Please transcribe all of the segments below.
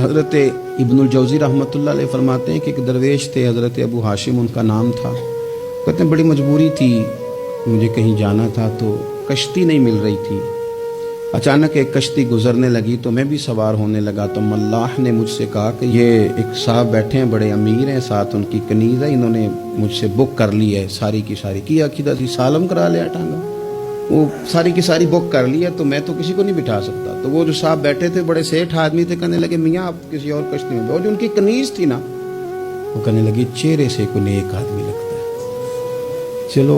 حضرت ابن الجوزی रहमतुल्लाह अलैह फरमाते हैं कि एक दरवेश थे, हज़रत अबू हाशिम उनका नाम था. कहते हैं बड़ी मजबूरी थी, मुझे कहीं जाना था तो कश्ती नहीं मिल रही थी. अचानक एक कश्ती गुजरने लगी तो मैं भी सवार होने लगा. तो मल्लाह ने मुझसे कहा कि ये एक साहब बैठे हैं, बड़े अमीर हैं, साथ उनकी कनीज़ है, इन्होंने मुझसे बुक कर ली है सारी की सारी. की अकीदा थी सालम करा लिया टांगा, वो सारी की सारी बुक कर ली है, तो मैं तो किसी को नहीं बिठा सकता. तो वो जो साहब बैठे थे बड़े सेठ आदमी थे, कहने लगे मियाँ आप किसी और कश्ती में. वो जो उनकी कनीज़ थी ना, वो कहने लगी चेहरे से कोई नेक आदमी लगता है, चलो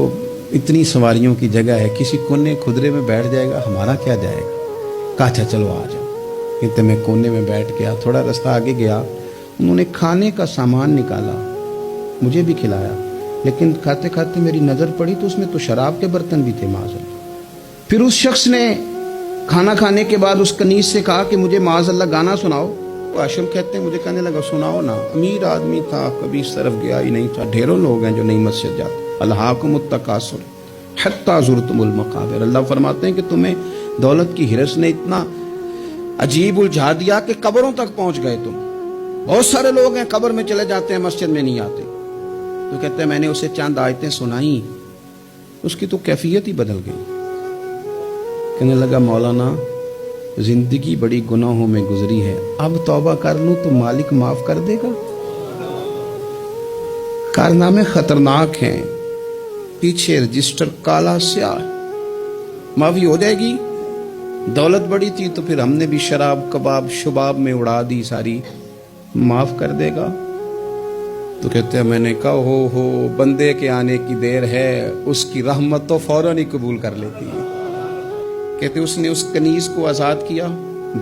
इतनी सवारियों की जगह है, किसी कोने खुदरे में बैठ जाएगा, हमारा क्या जाएगा. कहा अच्छा चलो आ जाओ. इतने मैं कोने में बैठ गया. थोड़ा रास्ता आगे गया, उन्होंने खाने का सामान निकाला, मुझे भी खिलाया, लेकिन खाते खाते मेरी नज़र पड़ी तो उसमें तो शराब के बर्तन भी थे माज़अल्लाह. फिर उस शख्स ने खाना खाने के बाद उस कनीज़ से कहा कि मुझे माज़अल्लाह गाना सुनाओ. वो हाशिम कहते हैं मुझे कहने लगा सुनाओ ना. अमीर आदमी था, कभी इस तरफ गया ही नहीं था. ढेरों लोग हैं जो नहीं मस्जिद जाते. अल्हाकुमुत तकासुर हत्ता ज़ुरतुमुल मक़ाबिर. अल्लाह फरमाते हैं कि तुम्हें दौलत की हिरस ने इतना अजीब उलझा दिया कि कब्रों तक पहुंच गए तुम. बहुत सारे लोग हैं कब्र में चले जाते हैं, मस्जिद में नहीं आते. तो कहते हैं मैंने उसे चंद आयतें सुनाई, उसकी तो कैफियत ही बदल गई. कहने लगा मौलाना जिंदगी बड़ी गुनाहों में गुजरी है, अब तौबा कर लूं तो मालिक माफ कर देगा. कारनामे खतरनाक हैं, पीछे रजिस्टर काला स्याह, माफी हो जाएगी. दौलत बड़ी थी तो फिर हमने भी शराब कबाब शुबाब में उड़ा दी सारी, माफ कर देगा. तो कहते हैं मैंने कहा हो बंदे के आने की देर है, उसकी रहमत तो फौरन ही कबूल कर लेती है. कहते उसने उस कनीज को आजाद किया,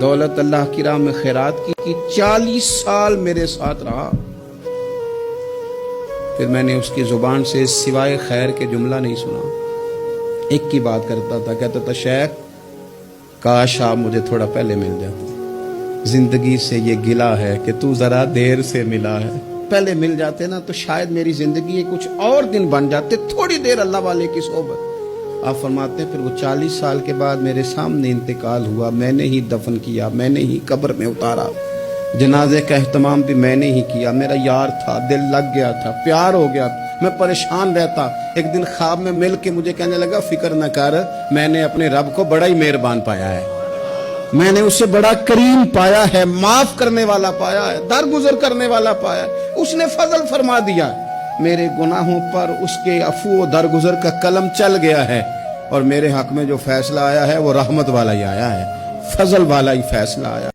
दौलत अल्लाह की राह में खैरात की 40 साल मेरे साथ रहा. फिर मैंने उसकी जुबान से सिवाय खैर के जुमला नहीं सुना. एक की बात करता था, कहता था शेख काश आप मुझे थोड़ा पहले मिल जाते, जिंदगी से ये गिला है कि तू जरा देर से मिला है. पहले मिल जाते ना तो शायद मेरी जिंदगी के कुछ और दिन बन जाते, थोड़ी देर अल्लाह वाले की सोबत. आप फरमाते हैं फिर वो 40 साल के बाद मेरे सामने इंतकाल हुआ, मैंने ही दफन किया, मैंने ही कब्र में उतारा, जनाजे का एहतमाम भी मैंने ही किया. मेरा यार था, दिल लग गया था, प्यार हो गया, मैं परेशान रहता. एक दिन ख्वाब में मिल के मुझे कहने लगा फिक्र न कर, मैंने अपने रब को बड़ा ही मेहरबान पाया है, मैंने उससे बड़ा करीम पाया है, माफ करने वाला पाया है, दरगुजर करने वाला पाया है. उसने फजल फरमा दिया मेरे गुनाहों पर, उसके अफू दरगुजर का कलम चल गया है, और मेरे हक में जो फैसला आया है वो रहमत वाला ही आया है, फजल वाला ही फैसला आया.